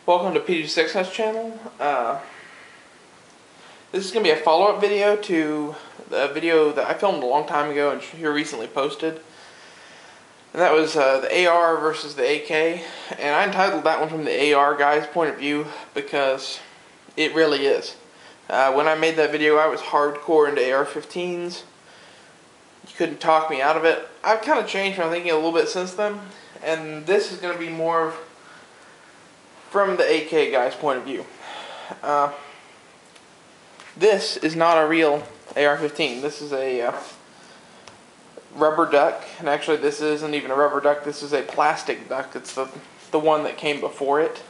Welcome to PG6's channel. This is going to be a follow-up video to the video that I filmed a long time ago and here recently posted. And that was the AR versus the AK. And I entitled that one from the AR guy's point of view because it really is. When I made that video, I was hardcore into AR-15s. You couldn't talk me out of it. I've kind of changed my thinking a little bit since then. And this is going to be more from the AK guy's point of view. This is not a real AR-15. This is a rubber duck, and actually this isn't even a rubber duck. This is a plastic duck. It's the one that came before it.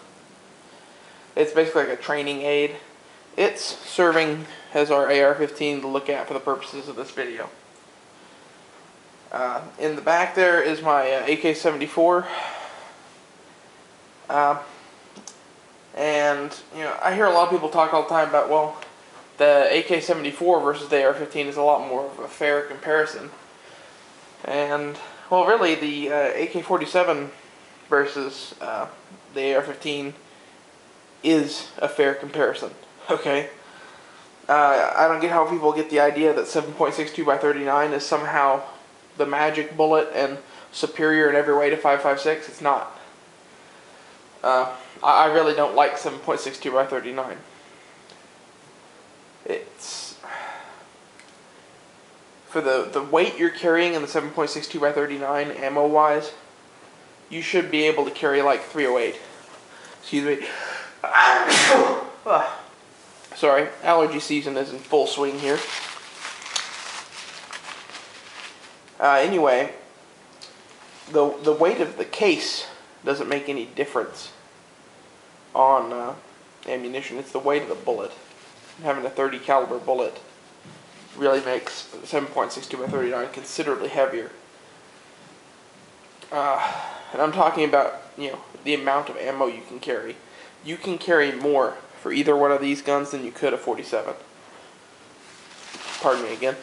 It's basically like a training aid. It's serving as our AR-15 to look at for the purposes of this video. In the back there is my AK-74. And, you know, I hear a lot of people talk all the time about, well, the AK-74 versus the AR-15 is a lot more of a fair comparison. And, well, really, the AK-47 versus the AR-15 is a fair comparison, okay? I don't get how people get the idea that 7.62 by 39 is somehow the magic bullet and superior in every way to 5.56. It's not. I really don't like 7.62 by 39. It's for the weight you're carrying in the 7.62 by 39 ammo wise, you should be able to carry like 308. Excuse me. Sorry, allergy season is in full swing here. Anyway, the weight of the case doesn't make any difference on ammunition. It's the weight of the bullet. Having a 30 caliber bullet really makes 7.62 by 39 considerably heavier. And I'm talking about, you know, the amount of ammo you can carry. You can carry more for either one of these guns than you could a 47. Pardon me again.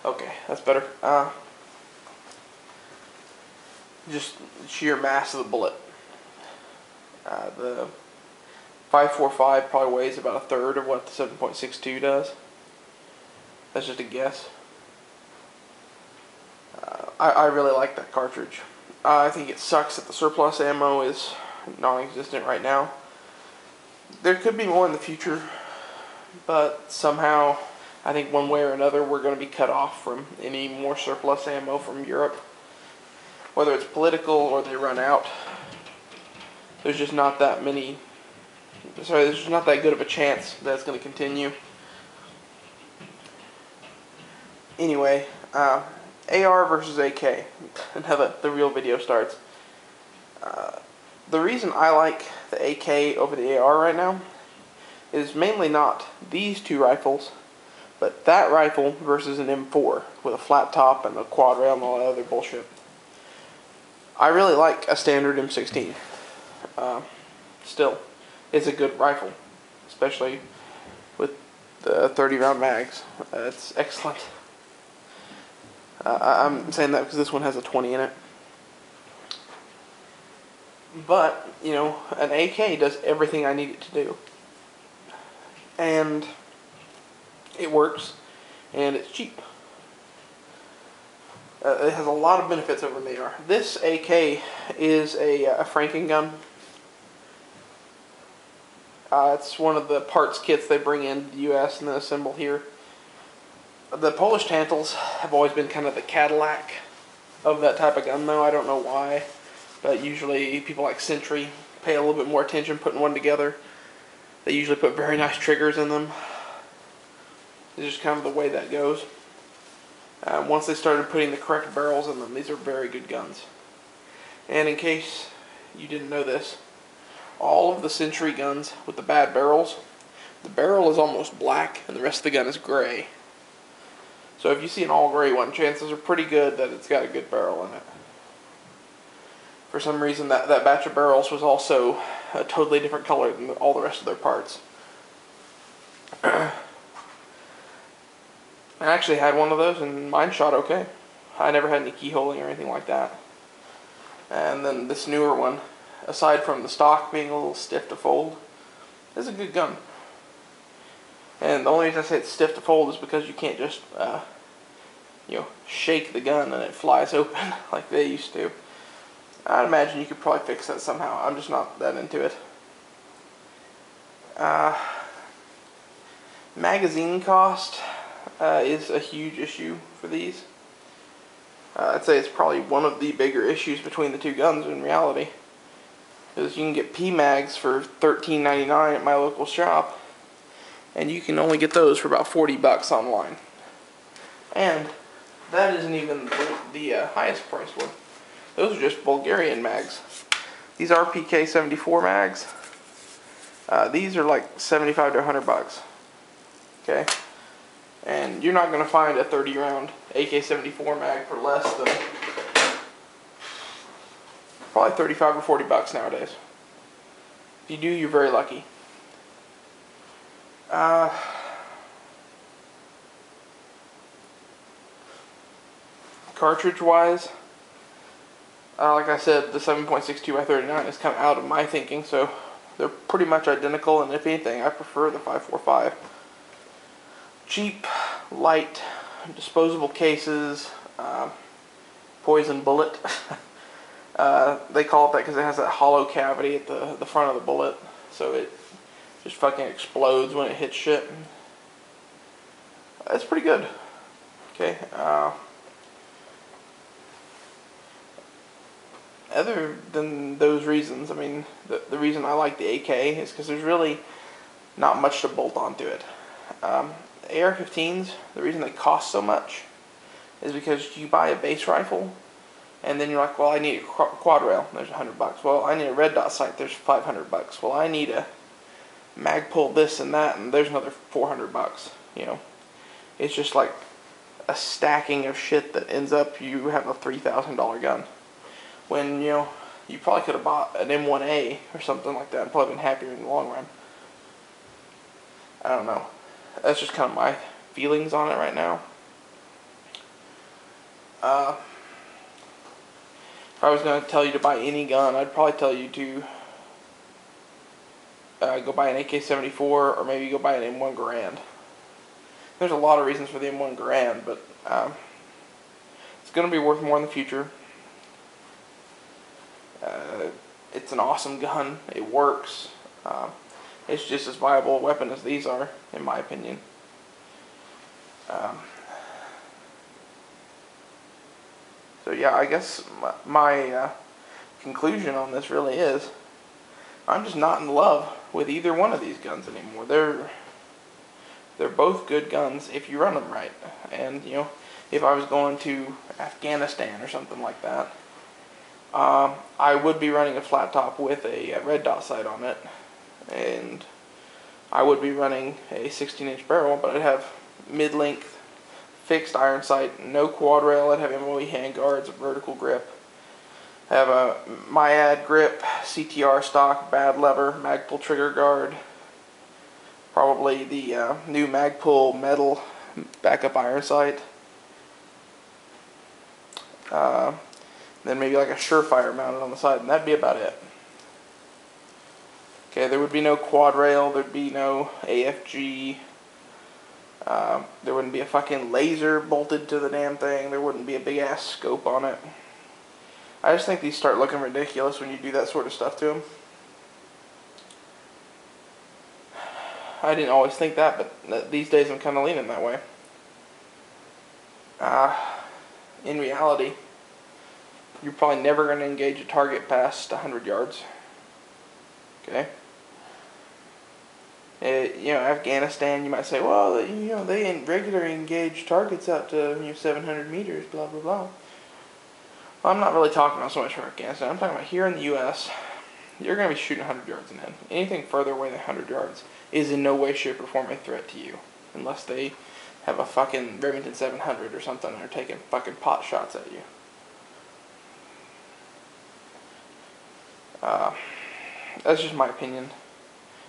Okay, that's better. Just sheer mass of the bullet. The 5.45 probably weighs about a third of what the 7.62 does. That's just a guess. I really like that cartridge. I think it sucks that the surplus ammo is non-existent right now. There could be more in the future, but somehow I think one way or another we're going to be cut off from any more surplus ammo from Europe. Whether it's political or they run out, there's just not that many. There's just not that good of a chance that it's going to continue. Anyway, AR versus AK, and how the real video starts. The reason I like the AK over the AR right now is mainly not these two rifles, but that rifle versus an M4 with a flat top and a quad rail and all that other bullshit. I really like a standard M16. Still, it's a good rifle, especially with the 30 round mags. It's excellent. I'm saying that because this one has a 20 in it. But, you know, an AK does everything I need it to do. And it works, and it's cheap. It has a lot of benefits over an AR. This AK is a Franken gun. It's one of the parts kits they bring in the U.S. and then assemble here. The Polish Tantals have always been kind of the Cadillac of that type of gun, though. I don't know why, but usually people like Sentry pay a little bit more attention putting one together. They usually put very nice triggers in them. It's just kind of the way that goes. Once they started putting the correct barrels in them, these are very good guns. And in case you didn't know this, all of the Sentry guns with the bad barrels, the barrel is almost black and the rest of the gun is gray. So if you see an all gray one, chances are pretty good that it's got a good barrel in it. For some reason, that batch of barrels was also a totally different color than all the rest of their parts. I actually had one of those and mine shot okay. I never had any keyholing or anything like that. And then this newer one, aside from the stock being a little stiff to fold, it's a good gun. And the only reason I say it's stiff to fold is because you can't just, shake the gun and it flies open like they used to. I'd imagine you could probably fix that somehow. I'm just not that into it. Magazine cost is a huge issue for these. I'd say it's probably one of the bigger issues between the two guns in reality. Because you can get P-Mags for $13.99 at my local shop, and you can only get those for about $40 online. And that isn't even the highest priced one. Those are just Bulgarian mags. These are PK-74 mags. These are like $75 to $100. Okay? And you're not going to find a 30-round AK-74 mag for less than probably $35 or $40 nowadays. If you do, you're very lucky. Cartridge-wise, like I said, the 7.62x39 has come out of my thinking, so they're pretty much identical, and if anything, I prefer the 5.45. Cheap, light, disposable cases, poison bullet. They call it that because it has that hollow cavity at the front of the bullet, so it just fucking explodes when it hits shit. It's pretty good. Okay. Other than those reasons, I mean, the reason I like the AK is because there's really not much to bolt onto it. AR-15s, the reason they cost so much is because you buy a base rifle, and then you're like, well, I need a quad rail, there's $100. Well, I need a red dot sight, there's $500. Well, I need a mag pull this and that, and there's another $400. It's just like a stacking of shit that ends up you have a $3,000 gun. When, you probably could have bought an M1A or something like that and probably been happier in the long run. I don't know. That's just kind of my feelings on it right now. If I was going to tell you to buy any gun, I'd probably tell you to go buy an AK-74 or maybe go buy an M1 Garand. There's a lot of reasons for the M1 Garand, but it's going to be worth more in the future. It's an awesome gun. It works. It's just as viable a weapon as these are, in my opinion. So yeah, I guess my conclusion on this really is I'm just not in love with either one of these guns anymore. They're both good guns if you run them right. And if I was going to Afghanistan or something like that, I would be running a flat top with a red dot sight on it, and I would be running a 16-inch barrel, but I'd have mid-length fixed iron sight, no quad rail. I'd have MOE handguards, a vertical grip. I have a Myad grip, CTR stock, bad lever, Magpul trigger guard. Probably the new Magpul metal backup iron sight. Then maybe like a Surefire mounted on the side, and that'd be about it. Okay, there would be no quad rail, there'd be no AFG, there wouldn't be a fucking laser bolted to the damn thing, there wouldn't be a big ass scope on it. I just think these start looking ridiculous when you do that sort of stuff to them. I didn't always think that, but these days I'm kind of leaning that way. In reality, you're probably never going to engage a target past 100 yards. Okay? Afghanistan, you might say, well, they regularly engage targets out to 700 meters, blah, blah, blah. Well, I'm not really talking about so much for Afghanistan. I'm talking about here in the U.S., you're going to be shooting 100 yards and in. Anything further away than 100 yards is in no way, shape, or form a threat to you. Unless they have a fucking Remington 700 or something and are taking fucking pot shots at you. That's just my opinion.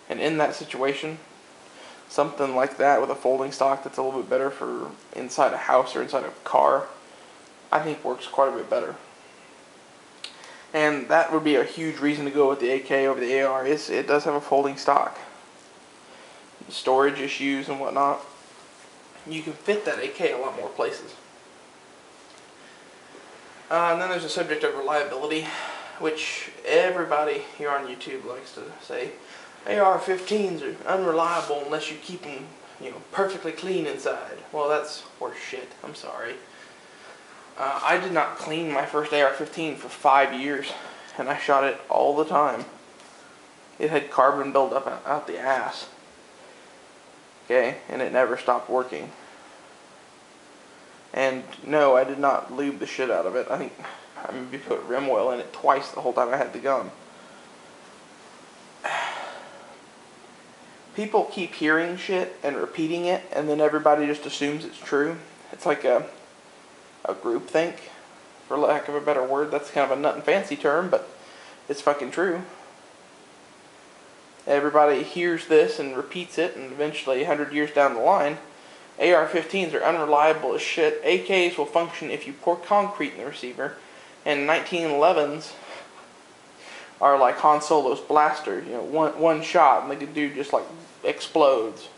And in that situation, something like that with a folding stock that's a little bit better for inside a house or inside a car, I think works quite a bit better. And that would be a huge reason to go with the AK over the AR. It does have a folding stock. Storage issues and whatnot. You can fit that AK a lot more places. And then there's the subject of reliability, which everybody here on YouTube likes to say. AR-15s are unreliable unless you keep them, perfectly clean inside. Well, that's horse shit. I'm sorry. I did not clean my first AR-15 for 5 years, and I shot it all the time. It had carbon buildup out the ass. Okay, and it never stopped working. And no, I did not lube the shit out of it. I think I maybe put rim oil in it twice the whole time I had the gun. People keep hearing shit and repeating it, and then everybody just assumes it's true. It's like a groupthink, for lack of a better word. That's kind of a nut and fancy term, but it's fucking true. Everybody hears this and repeats it, and eventually, 100 years down the line, AR-15s are unreliable as shit. AKs will function if you pour concrete in the receiver, and 1911s are like Han Solo's blaster. One shot and the dude just like explodes.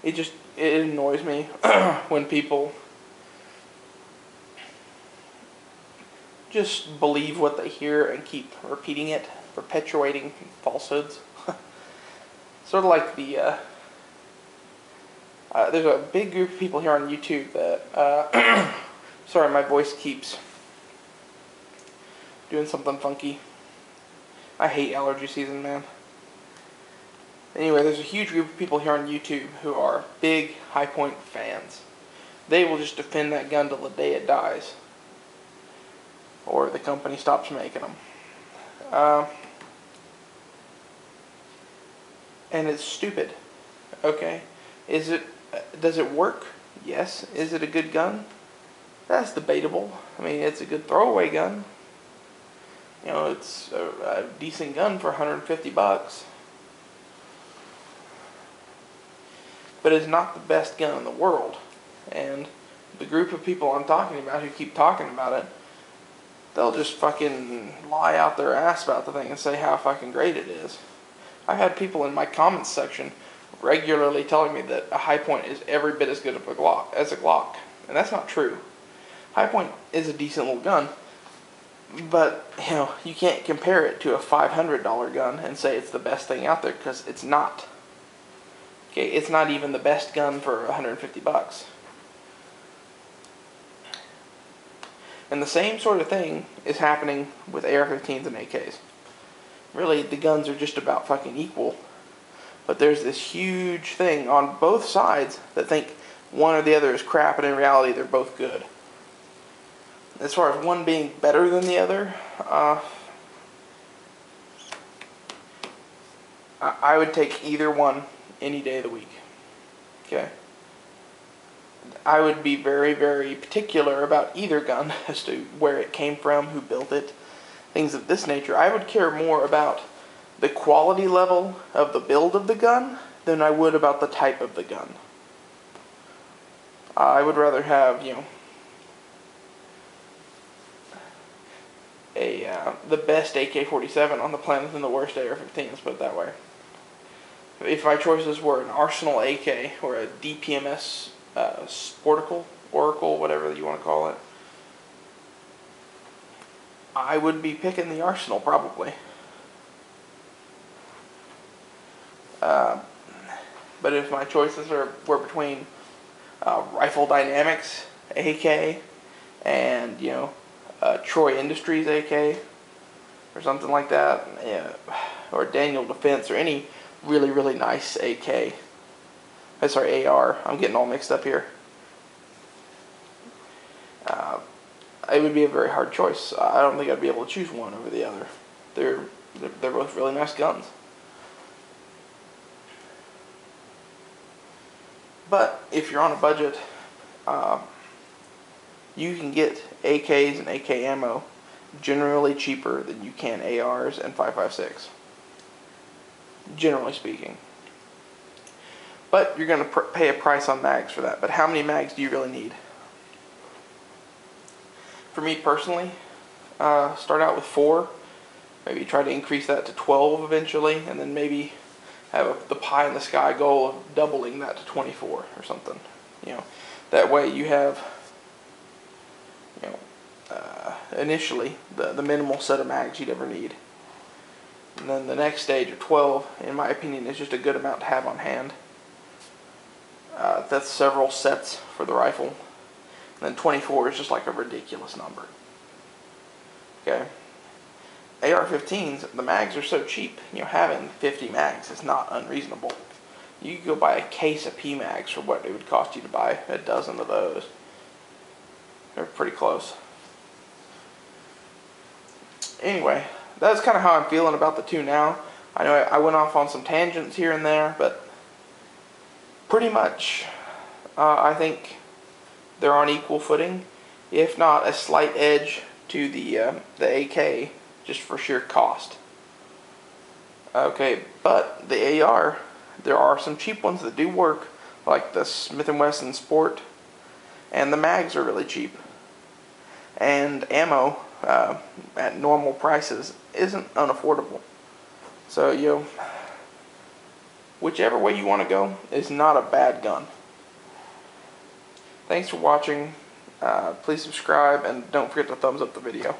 It annoys me when people just believe what they hear and keep repeating it, perpetuating falsehoods. Sort of like the there's a big group of people here on YouTube that sorry, my voice keeps doing something funky. I hate allergy season, man. Anyway, there's a huge group of people here on YouTube who are big Hi-Point fans. They will just defend that gun till the day it dies, or the company stops making them. And it's stupid. Okay, does it work? Yes. Is it a good gun? That's debatable. I mean, it's a good throwaway gun. It's a decent gun for $150. But it's not the best gun in the world. And the group of people I'm talking about who keep talking about it, they'll just fucking lie out their ass about the thing and say how fucking great it is. I've had people in my comments section regularly telling me that a Hi-Point is every bit as good as a Glock. And that's not true. Hi-Point is a decent little gun, but you can't compare it to a $500 gun and say it's the best thing out there, because it's not. Okay, it's not even the best gun for $150. And the same sort of thing is happening with AR-15s and AKs. Really, the guns are just about fucking equal. But there's this huge thing on both sides that think one or the other is crap, and in reality they're both good. As far as one being better than the other, I would take either one any day of the week. Okay? I would be very, very particular about either gun as to where it came from, who built it, things of this nature. I would care more about the quality level of the build of the gun than I would about the type of the gun. I would rather have, the best AK-47 on the planet than the worst AR-15, let's put it that way. If my choices were an Arsenal AK or a DPMS Oracle, whatever you want to call it, I would be picking the Arsenal probably. But if my choices were between Rifle Dynamics AK and Troy Industries AK or something like that, or Daniel Defense or any really, really nice AK. Sorry, AR. I'm getting all mixed up here. It would be a very hard choice. I don't think I'd be able to choose one over the other. They're both really nice guns. But if you're on a budget, you can get AKs and AK ammo generally cheaper than you can ARs and 5.56. Generally speaking. But you're going to pay a price on mags for that. But how many mags do you really need? for me personally, start out with 4. Maybe try to increase that to 12 eventually, and then maybe have the pie in the sky goal of doubling that to 24 or something. That way you have, initially the minimal set of mags you'd ever need. And then the next stage of 12, in my opinion, is just a good amount to have on hand. That's several sets for the rifle. And then 24 is just like a ridiculous number. Okay. AR-15s, the mags are so cheap. Having 50 mags is not unreasonable. You could go buy a case of P-mags for what it would cost you to buy a dozen of those. They're pretty close. Anyway, that's kind of how I'm feeling about the two now. I know I went off on some tangents here and there, but pretty much I think they're on equal footing, if not a slight edge to the AK, just for sheer cost. Okay, but the AR, there are some cheap ones that do work, like the Smith & Wesson Sport, and the mags are really cheap. And ammo at normal prices isn't unaffordable. So, whichever way you want to go is not a bad gun. Thanks for watching. Please subscribe and don't forget to thumbs up the video.